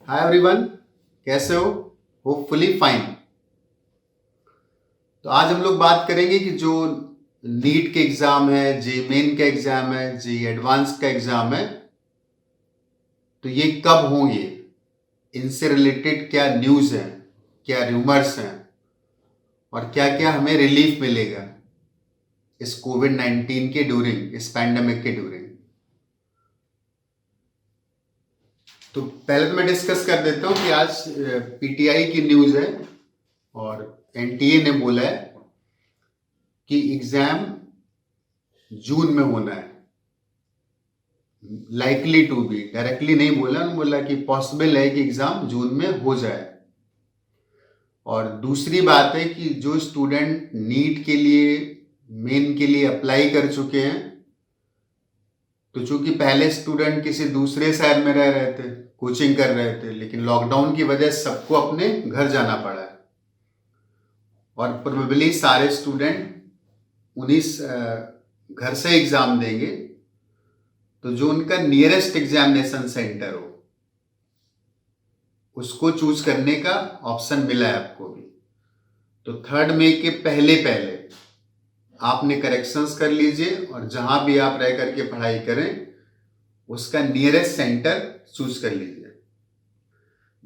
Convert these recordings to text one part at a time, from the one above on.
Hi everyone, कैसे हो? Hopefully fine. तो आज हम लोग बात करेंगे कि जो नीट के एग्जाम है, जे मेन का एग्जाम है, जे एडवांस का एग्जाम है, तो ये कब होंगे, इनसे रिलेटेड क्या न्यूज़ है, क्या रूमर्स हैं और क्या क्या हमें रिलीफ मिलेगा इस कोविड-19 के ड्यूरिंग, इस पैंडेमिक के ड्यूरिंग। तो पहले तो मैं डिस्कस कर देता हूँ कि आज पीटीआई की न्यूज़ है और एनटीए ने बोला है कि एग्जाम जून में होना है। लाइकली टू बी, डायरेक्टली नहीं बोला, उन्होंने बोला कि पॉसिबल है कि एग्जाम जून में हो जाए। और दूसरी बात है कि जो स्टूडेंट नीट के लिए, मेन के लिए अप्लाई कर चुके हैं, तो चूंकि पहले स्टूडेंट किसी दूसरे शहर में रह रहे थे, कोचिंग कर रहे थे, लेकिन लॉकडाउन की वजह से सबको अपने घर जाना पड़ा है और प्रोबेबली सारे स्टूडेंट उन्हीं घर से एग्जाम देंगे। तो जो उनका नियरेस्ट एग्जामिनेशन सेंटर हो उसको चूज करने का ऑप्शन मिला है आपको भी। तो 3 मई के पहले पहले आपने करेक्शंस कर लीजिए और जहां भी आप रह करके पढ़ाई करें उसका नियरेस्ट सेंटर चूज कर लीजिए।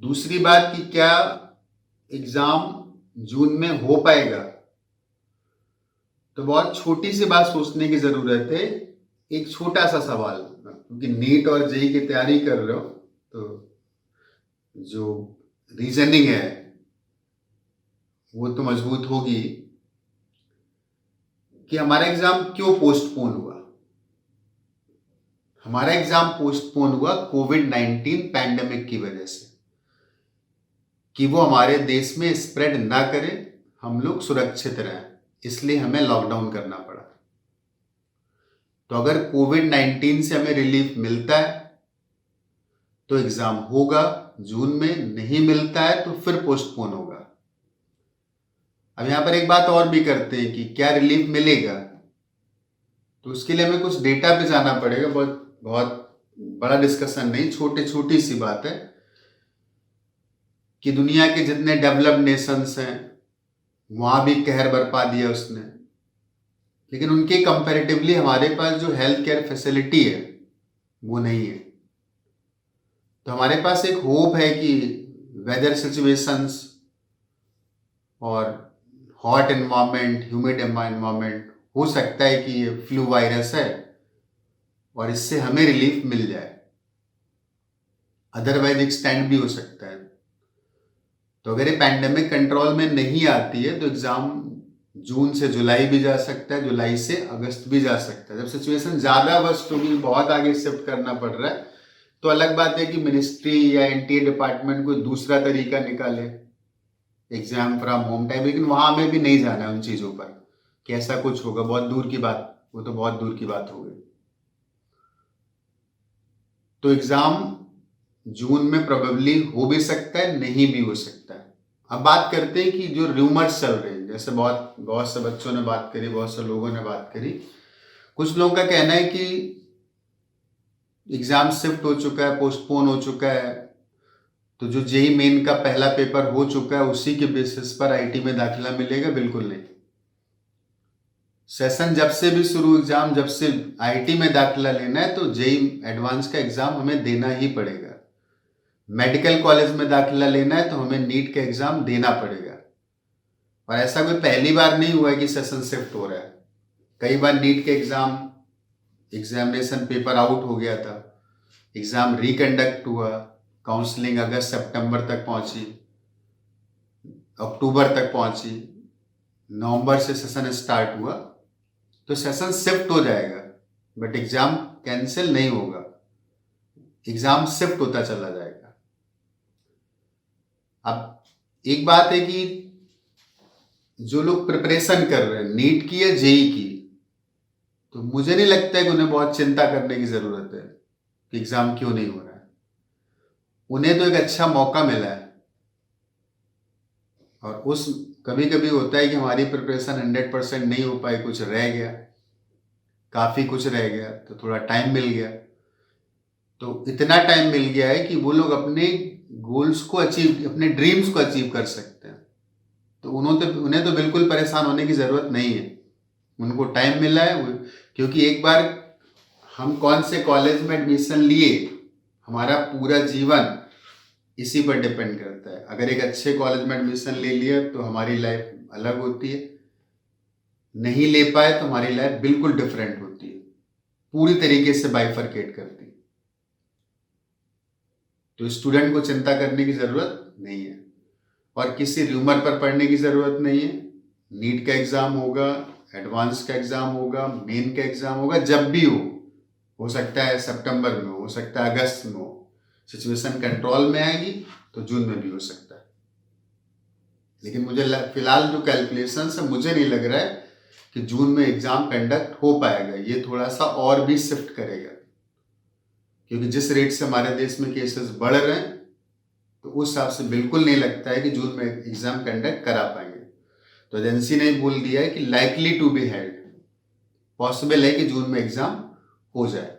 दूसरी बात कि क्या एग्जाम जून में हो पाएगा, तो बहुत छोटी सी बात सोचने की जरूरत है। एक छोटा सा सवाल, क्योंकि नीट और जेई की तैयारी कर रहे हो तो जो रीजनिंग है वो तो मजबूत होगी कि हमारा एग्जाम क्यों पोस्टपोन हुआ। हमारा एग्जाम पोस्टपोन हुआ कोविड-19 पैंडेमिक की वजह से, कि वो हमारे देश में स्प्रेड ना करे, हम लोग सुरक्षित रहें, इसलिए हमें लॉकडाउन करना पड़ा। तो अगर कोविड-19 से हमें रिलीफ मिलता है तो एग्जाम होगा जून में, नहीं मिलता है तो फिर पोस्टपोन होगा। अब यहां पर एक बात और भी करते हैं कि क्या रिलीफ मिलेगा, तो उसके लिए हमें कुछ डेटा पे जाना पड़ेगा। बहुत बहुत बड़ा डिस्कशन नहीं, छोटी सी बात है कि दुनिया के जितने डेवलप्ड नेशंस हैं वहां भी कहर बरपा दिया उसने, लेकिन उनके कंपैरेटिवली हमारे पास जो हेल्थ केयर फैसिलिटी है वो नहीं है। तो हमारे पास एक होप है कि वेदर सिचुएशंस और हॉट एनवायरनमेंट, ह्यूमिड एनवायरनमेंट, हो सकता है कि ये फ्लू वायरस है और इससे हमें रिलीफ मिल जाए, अदरवाइज एक्सटेंड भी हो सकता है। तो अगर ये पैंडेमिक कंट्रोल में नहीं आती है तो एग्जाम जून से जुलाई भी जा सकता है, जुलाई से अगस्त भी जा सकता है। जब सिचुएशन ज्यादा वर्स्ट होगी, बहुत आगे शिफ्ट करना पड़ रहा है, तो अलग बात है कि मिनिस्ट्री या एनटीए डिपार्टमेंट कोई दूसरा तरीका निकाले, एग्जाम फ्रॉम होम टाइप। लेकिन वहां में भी नहीं जाना है उन चीजों पर कि ऐसा कुछ होगा, बहुत दूर की बात, वो तो बहुत दूर की बात हो गई। तो एग्जाम जून में प्रोबेबली हो भी सकता है, नहीं भी हो सकता है। अब बात करते हैं कि जो रूमर्स चल रहे हैं, जैसे बहुत बहुत से बच्चों ने बात करी, बहुत से लोगों ने बात करी। कुछ लोगों का कहना है कि एग्जाम शिफ्ट हो चुका है, पोस्टपोन हो चुका है, तो जो जेई मेन का पहला पेपर हो चुका है उसी के बेसिस पर आईटी में दाखिला मिलेगा। बिल्कुल नहीं। सेशन जब से भी शुरू, एग्जाम जब से आईटी में दाखिला लेना है तो जेई एडवांस का एग्जाम हमें देना ही पड़ेगा। मेडिकल कॉलेज में दाखिला लेना है तो हमें नीट का एग्जाम देना पड़ेगा। और ऐसा कोई पहली बार नहीं हुआ है कि सेशन शिफ्ट हो रहा है। कई बार नीट के एग्जामिनेशन पेपर आउट हो गया था, एग्जाम रिकंडक्ट हुआ, काउंसलिंग अगस्त सितंबर तक पहुंची, अक्टूबर तक पहुंची, नवंबर से सेशन स्टार्ट हुआ। तो सेशन शिफ्ट हो जाएगा बट एग्जाम कैंसिल नहीं होगा, एग्जाम शिफ्ट होता चला जाएगा। अब एक बात है कि जो लोग प्रिपरेशन कर रहे हैं नीट की या जेई की, तो मुझे नहीं लगता है कि उन्हें बहुत चिंता करने की जरूरत है कि एग्जाम क्यों नहीं हो रहा है। उन्हें तो एक अच्छा मौका मिला है। और उस कभी कभी होता है कि हमारी प्रिपरेशन 100% नहीं हो पाई, कुछ रह गया, काफी कुछ रह गया, तो थोड़ा टाइम मिल गया। तो इतना टाइम मिल गया है कि वो लोग अपने गोल्स को अचीव, अपने ड्रीम्स को अचीव कर सकते हैं। तो उन्हें तो बिल्कुल परेशान होने की ज़रूरत नहीं है। उनको टाइम मिला है क्योंकि एक बार हम कौन से कॉलेज में एडमिशन लिए, हमारा पूरा जीवन इसी पर डिपेंड करता है। अगर एक अच्छे कॉलेज में एडमिशन ले लिया तो हमारी लाइफ अलग होती है, नहीं ले पाए तो हमारी लाइफ बिल्कुल डिफरेंट होती है, पूरी तरीके से बाइफरकेट करती है। तो स्टूडेंट को चिंता करने की ज़रूरत नहीं है और किसी र्यूमर पर पढ़ने की ज़रूरत नहीं है। नीट का एग्ज़ाम होगा, एडवांस का एग्ज़ाम होगा, मेन का एग्ज़ाम होगा, जब भी हो सकता है सितंबर में, हो सकता है अगस्त में हो। सिचुएशन कंट्रोल में आएगी तो जून में भी हो सकता है। लेकिन मुझे फिलहाल जो कैलकुलेशन है, मुझे नहीं लग रहा है कि जून में एग्ज़ाम कंडक्ट हो पाएगा। ये थोड़ा सा और भी शिफ्ट करेगा, क्योंकि जिस रेट से हमारे देश में केसेस बढ़ रहे हैं तो उस हिसाब से बिल्कुल नहीं लगता है कि जून में एग्ज़ाम कंडक्ट करा पाएंगे। तो एजेंसी ने बोल दिया है कि likely to be held, possible है कि जून में एग्ज़ाम हो जाए।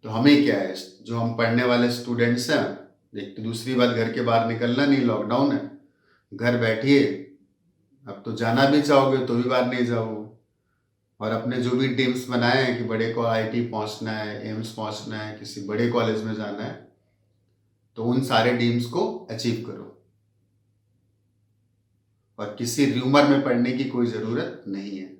तो हमें क्या है, जो हम पढ़ने वाले स्टूडेंट्स हैं, एक तो दूसरी बात, घर के बाहर निकलना नहीं, लॉकडाउन है, घर बैठिए। अब तो जाना भी चाहोगे तो भी बाहर नहीं जाओगे। और अपने जो भी ड्रीम्स बनाए हैं कि बड़े को आईआईटी पहुंचना है, एम्स पहुंचना है, किसी बड़े कॉलेज में जाना है, तो उन सारे ड्रीम्स को अचीव करो और किसी र्यूमर में पढ़ने की कोई ज़रूरत नहीं है।